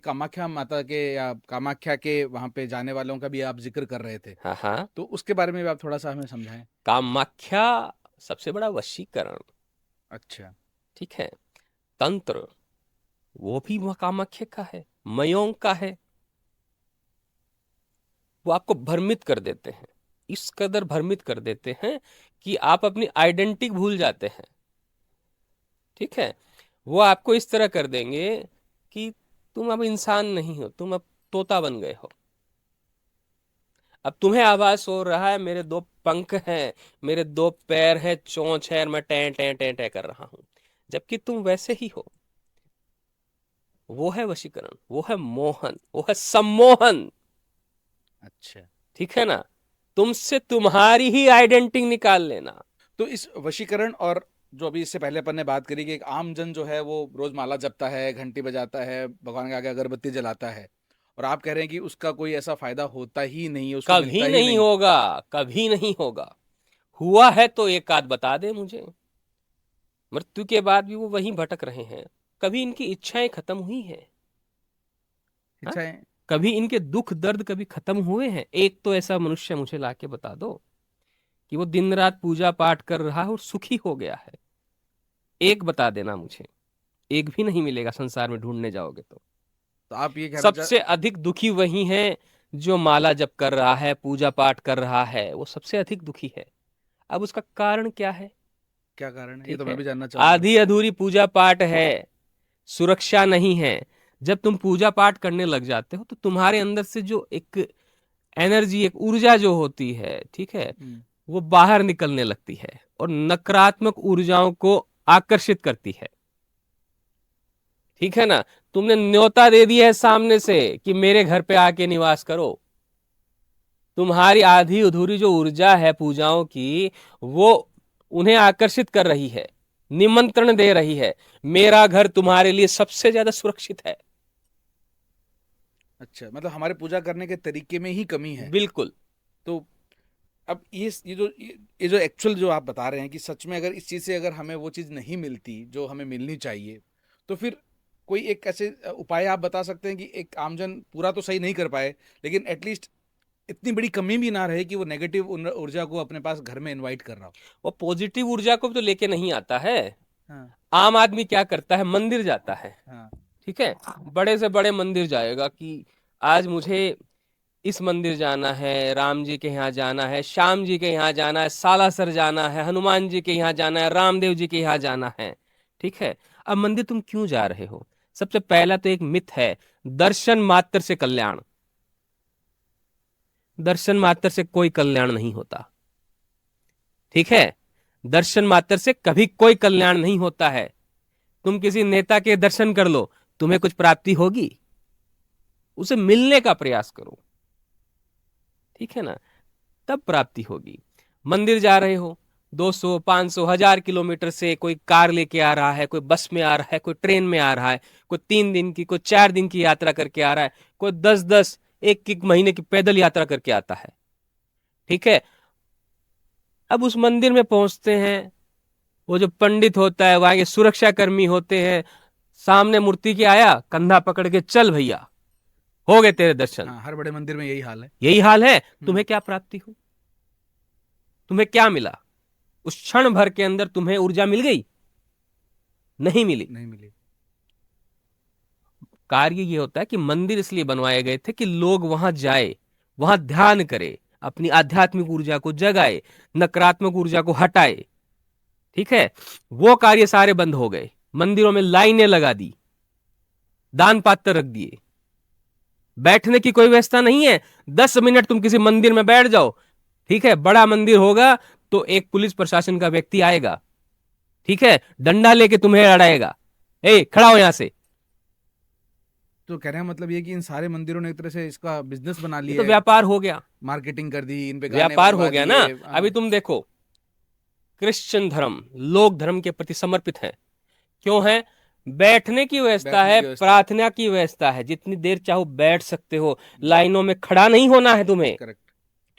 कामाख्या माता के या कामाख्या के वहां पे जाने वालों का भी आप जिक्र कर रहे थे, हाँ हाँ। तो उसके बारे में भी आप थोड़ा सा हमें समझाएं। कामाख्या सबसे बड़ा वशीकरण, अच्छा। ठीक है। तंत्र, वो भी वह कामाख्या का है, मयोंग का है। वो आपको भ्रमित कर देते हैं, इस कदर भ्रमित कर देते हैं कि आप अपनी आइडेंटिटी भूल जाते हैं, ठीक है। वो आपको इस तरह कर देंगे कि तुम अब इंसान नहीं हो, तुम अब तोता बन गए हो। अब तुम्हें आभास हो रहा है मेरे दो पंख हैं, मेरे दो पैर हैं, चोंच है, और मैं टें टें टें टें कर रहा हूं, जबकि तुम वैसे ही हो। वो है वशीकरण, वो है मोहन, वो है सम्मोहन, अच्छा, ठीक है ना। तुमसे तुम्हारी ही आइडेंटिटी निकाल लेना। तो इस वशीकरण और जो अभी इससे पहले अपन ने बात करी कि एक आम जन जो है वो रोज माला जपता है, घंटी बजाता है, भगवान के आगे अगरबत्ती जलाता है, और आप कह रहे हैं कि उसका कोई ऐसा फायदा होता ही नहीं है, उसको मिलता कभी ही नहीं नहीं। होगा, कभी नहीं होगा। हुआ है तो एक आध बता दे मुझे। मृत्यु के बाद भी वो वहीं भटक रहे हैं। कभी इनकी इच्छाएं खत्म हुई हैं? हाँ? इच्छाएं। कभी इनके दुख दर्द कभी खत्म हुए हैं? एक तो ऐसा मनुष्य मुझे लाके बता दो कि वो दिन रात पूजा पाठ कर रहा है और सुखी हो गया है। एक बता देना मुझे। एक भी नहीं मिलेगा संसार में, ढूंढने जाओगे तो। तो आप ये कहना चाह सबसे अधिक दुखी वही है जो माला जप कर रहा है, पूजा पाठ कर रहा है, वो सबसे अधिक दुखी है। अब उसका कारण क्या है? क्या कारण है, ये ठीक तो मैं है, भी जानना चाहूंगा। आधी अधूरी पूजा पाठ है, सुरक्षा नहीं है। जब तुम पूजा पाठ करने लग जाते हो तो तुम्हारे अंदर से जो एक एनर्जी, एक ऊर्जा जो होती है, ठीक है, हम्म। वो बाहर निकलने लगती है और नकारात्मक ऊर्जाओं को आकर्षित करती है, ठीक है ना। तुमने न्योता दे दी है सामने से कि मेरे घर पे आके निवास करो। तुम्हारी आधी अधूरी जो ऊर्जा है पूजाओं की, वो उन्हें आकर्षित कर रही है, निमंत्रण दे रही है। मेरा घर तुम्हारे लिए सबसे ज्यादा सुरक्षित है। अच्छा, मतलब हमारे पूजा करने के तरीके में ही कमी है। बिल्कुल। तो अब ये जो एक्चुअल जो आप बता रहे हैं कि सच में अगर इस चीज़ से अगर हमें वो चीज़ नहीं मिलती जो हमें मिलनी चाहिए, तो फिर कोई एक ऐसे उपाय आप बता सकते हैं कि एक आमजन पूरा तो सही नहीं कर पाए, लेकिन एटलीस्ट इतनी बड़ी कमी भी ना रहे कि वो नेगेटिव ऊर्जा को अपने पास घर में इनवाइट कर रहा हो। वो पॉजिटिव ऊर्जा को तो लेके नहीं आता है। हाँ। आम आदमी क्या करता है, मंदिर जाता है, हाँ। ठीक है। बड़े से बड़े मंदिर जाएगा कि आज मुझे इस मंदिर जाना है, राम जी के यहाँ जाना है, श्याम जी के यहाँ जाना है, सालासर जाना है, हनुमान जी के यहाँ जाना है, रामदेव जी के यहाँ जाना है, ठीक है। अब मंदिर तुम क्यों जा रहे हो? सबसे पहला तो एक मिथ है, दर्शन मात्र से कल्याण। दर्शन मात्र से कोई कल्याण नहीं होता, ठीक है। दर्शन मात्र से कभी कोई कल्याण नहीं होता है। तुम किसी नेता के दर्शन कर लो, तुम्हें कुछ प्राप्ति होगी? उसे मिलने का प्रयास करो, ठीक है ना, तब प्राप्ति होगी। मंदिर जा रहे हो, 200 500 1000 किलोमीटर से कोई कार लेके आ रहा है, कोई बस में आ रहा है, कोई ट्रेन में आ रहा है, कोई 3 दिन की, कोई 4 दिन की यात्रा करके आ रहा है, कोई 10 10 एक एक महीने की पैदल यात्रा करके आता है, ठीक है। अब उस मंदिर में पहुंचते हैं, वो जो पंडित होता है, वहां के सुरक्षा कर्मी होते हैं, सामने मूर्ति के आया, कंधा पकड़ के चल भैया, हो गए तेरे दर्शन। हाँ, हर बड़े मंदिर में यही हाल है। यही हाल है। हम्म। तुम्हें क्या प्राप्ति हुई? तुम्हें क्या मिला? उस क्षण भर के अंदर तुम्हें ऊर्जा मिल गई? नहीं मिली। नहीं मिली। कार्य ये होता है कि मंदिर इसलिए बनवाए गए थे कि लोग वहां जाए, वहां ध्यान करे, अपनी आध्यात्मिक ऊर्जा को जगाए, नकारात्मक ऊर्जा को हटाए, ठीक है। वो कार्य सारे बंद हो गए। मंदिरों में लाइनें लगा दी, दान पात्र रख दिए, बैठने की कोई व्यवस्था नहीं है। 10 मिनट तुम किसी मंदिर में बैठ जाओ, ठीक है, बड़ा मंदिर होगा तो एक पुलिस प्रशासन का व्यक्ति आएगा, ठीक है, डंडा लेके तुम्हें लड़ाएगा, ए खड़ा हो यहां से। तो कहने का मतलब ये कि इन सारे मंदिरों ने एक तरह से इसका बिजनेस बना ये तो लिया है। व्यापार हो गया। मार्केटिंग कर दी, इन पे गाने व्यापार हो बनवा गया ना। दिए। अभी हाँ। तुम देखो, क्रिश्चियन धर्म लोक धर्म के प्रति समर्पित है। क्यों है? बैठने की व्यवस्था बैठने है, की व्यवस्था है। प्रार्थना की व्यवस्था है, जितनी देर चाहो बैठ सकते हो, लाइनों में खड़ा नहीं होना है तुम्हें, करेक्ट।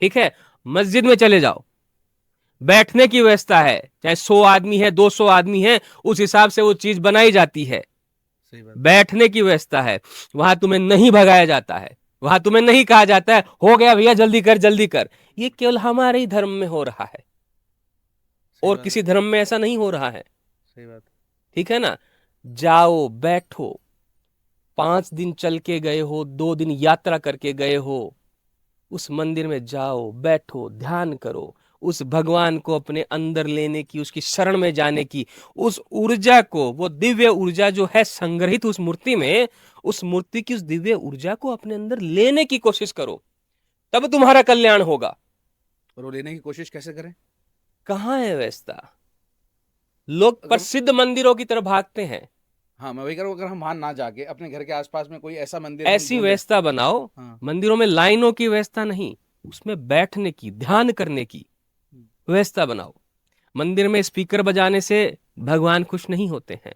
ठीक है। मस्जिद में चले जाओ, बैठने की व्यवस्था है, चाहे 100 आदमी है, 200 आदमी है, उस हिसाब से वो चीज बनाई जाती है, सही बात। बैठने की व्यवस्था है, वहां तुम्हें नहीं भगाया जाता है, वहां तुम्हें नहीं कहा जाता है हो गया भैया जल्दी कर जल्दी कर। ये केवल हमारे ही धर्म में हो रहा है, सही और बात किसी है। धर्म में ऐसा नहीं हो रहा है। सही बात। ठीक है ना? जाओ बैठो, 5 दिन चल के गए हो, 2 दिन यात्रा करके गए हो, उस मंदिर में जाओ बैठो ध्यान करो, उस भगवान को अपने अंदर लेने की, उसकी शरण में जाने की, उस ऊर्जा को, वो दिव्य ऊर्जा जो है संग्रहित उस मूर्ति में, उस मूर्ति की उस दिव्य ऊर्जा को अपने अंदर लेने की कोशिश करो, तब तुम्हारा कल्याण होगा। और वो लेने की कोशिश कैसे करें? कहाँ है व्यवस्था? लोग अगर प्रसिद्ध मंदिरों की तरफ भागते हैं। हाँ, मैं वही कह रहा हूँ, अगर हम वहां ना जाके अपने घर के आसपास में कोई ऐसा मंदिर हम ऐसी ढूंढे। व्यवस्था बनाओ, हाँ। मंदिरों में लाइनों की व्यवस्था नहीं, उसमें बैठने की, ध्यान करने की व्यवस्था बनाओ। मंदिर में स्पीकर बजाने से भगवान खुश नहीं होते हैं।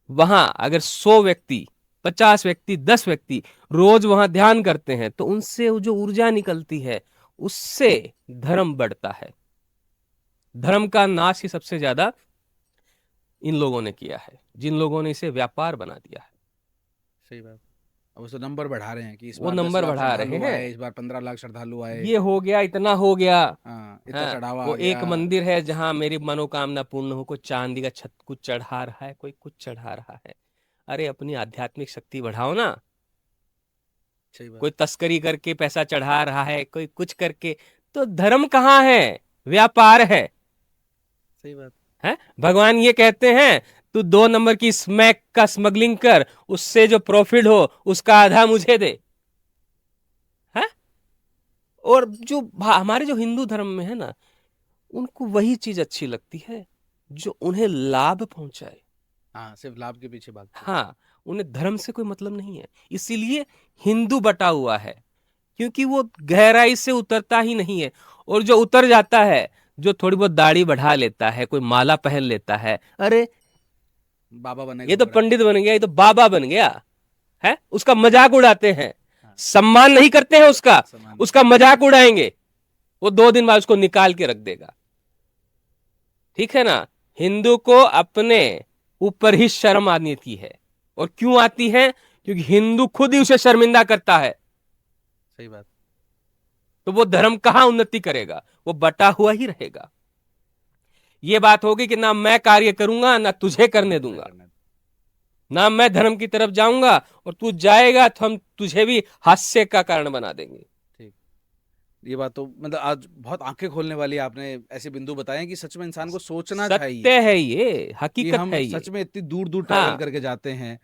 वहां अगर 100 व्यक्ति, 50 व्यक्ति, 10 व्यक्ति रोज वहां ध्यान करते हैं तो उनसे जो ऊर्जा निकलती है उससे धर्म बढ़ता है। धर्म का नाश ही सबसे ज्यादा इन लोगों ने किया है, जिन लोगों ने इसे व्यापार बना दिया है। सही बात। अब उसको नंबर बढ़ा रहे हैं कि इस वो बार 10 नंबर लाख बढ़ा रहे श्रद्धालु हैं, आए, इस बार 15 लाख श्रद्धालु आए। ये हो गया, इतना हो गया। हाँ, इतना हाँ, चढ़ावा वो आ गया। एक मंदिर है जहां मेरी मनोकामना पूर्ण हो, कोई चांदी का छत कुछ चढ़ा रहा है, कोई कुछ चढ़ा रहा है। अरे अपनी आध्यात्मिक शक्ति बढ़ाओ ना। सही बात। कोई तस्करी करके पैसा चढ़ा रहा है, कोई कुछ करके, तो धर्म कहाँ है? व्यापार है। सही बात। हैं? भगवान ये कहते हैं तू 2 नंबर की स्मैक का स्मगलिंग कर, उससे जो प्रॉफिट हो उसका आधा मुझे दे। हैं? और जो हमारे जो हिंदू धर्म में है ना, उनको वही चीज अच्छी लगती है जो उन्हें लाभ पहुंचाए। हाँ, सिर्फ लाभ के पीछे भागते हैं। हाँ, उन्हें धर्म से कोई मतलब नहीं है, इसीलिए हिंदू बटा हुआ है, क्योंकि वो गहराई से उतरता ही नहीं है। और जो उतर जाता है, जो थोड़ी बहुत दाढ़ी बढ़ा लेता है, कोई माला पहन लेता है, अरे बाबा बनेगा ये तो पूरा। पंडित बन गया, ये तो बाबा बन गया है, उसका मजाक उड़ाते हैं, हाँ। सम्मान नहीं करते हैं उसका, समान। उसका मजाक उड़ाएंगे, वो 2 दिन बाद उसको निकाल के रख देगा। ठीक है ना? हिंदू को अपने ऊपर ही शर्म आनी थी है, और क्यों आती है? क्योंकि हिंदू खुद ही उसे शर्मिंदा करता है। सही बात। तो वो धर्म कहां उन्नति करेगा? वो बटा हुआ ही रहेगा। ये बात होगी कि ना मैं कार्य करूंगा ना तुझे करने दूंगा, ना मैं धर्म की तरफ जाऊंगा, और तू जाएगा तो हम तुझे भी हास्य का कारण बना देंगे। ठीक। ये बात तो मतलब आज बहुत आंखें खोलने वाली आपने ऐसे बिंदु बताए हैं कि सच में इंसान को सोचना चाहिए सत्य है, ये कि हकीकत हम है ये। सच में इतनी दूर दूर ट्रैवल हाँ, करके जाते हैं,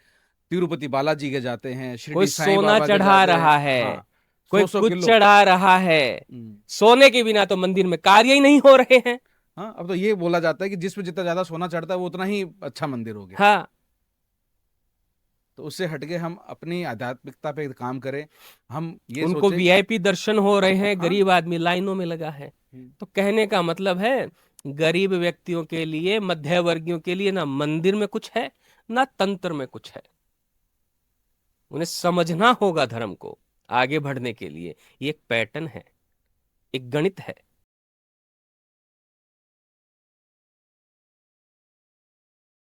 तिरुपति बालाजी के जाते हैं, कोई शिरडी साईं सोना बाबा के चढ़ा जाते हैं। रहा है, हाँ, कोई 100 कुछ किलो। चढ़ा रहा है, हम्म। सोने के बिना तो मंदिर में कार्य ही नहीं हो रहे हैं। हाँ, अब तो ये बोला जाता है कि जिसमें जितना ज्यादा सोना चढ़ता है वो उतना ही अच्छा मंदिर हो गया। हाँ, तो उससे हटके हम अपनी आध्यात्मिकता पे काम करें। हम ये उनको सोचें। वीआईपी दर्शन हो रहे हैं, हाँ। गरीब आदमी लाइनों में लगा है। तो कहने का मतलब है, गरीब व्यक्तियों के लिए, मध्य वर्गियों के लिए ना मंदिर में कुछ है ना तंत्र में कुछ है। उन्हें समझना होगा धर्म को आगे बढ़ने के लिए। ये एक पैटर्न है, एक गणित है।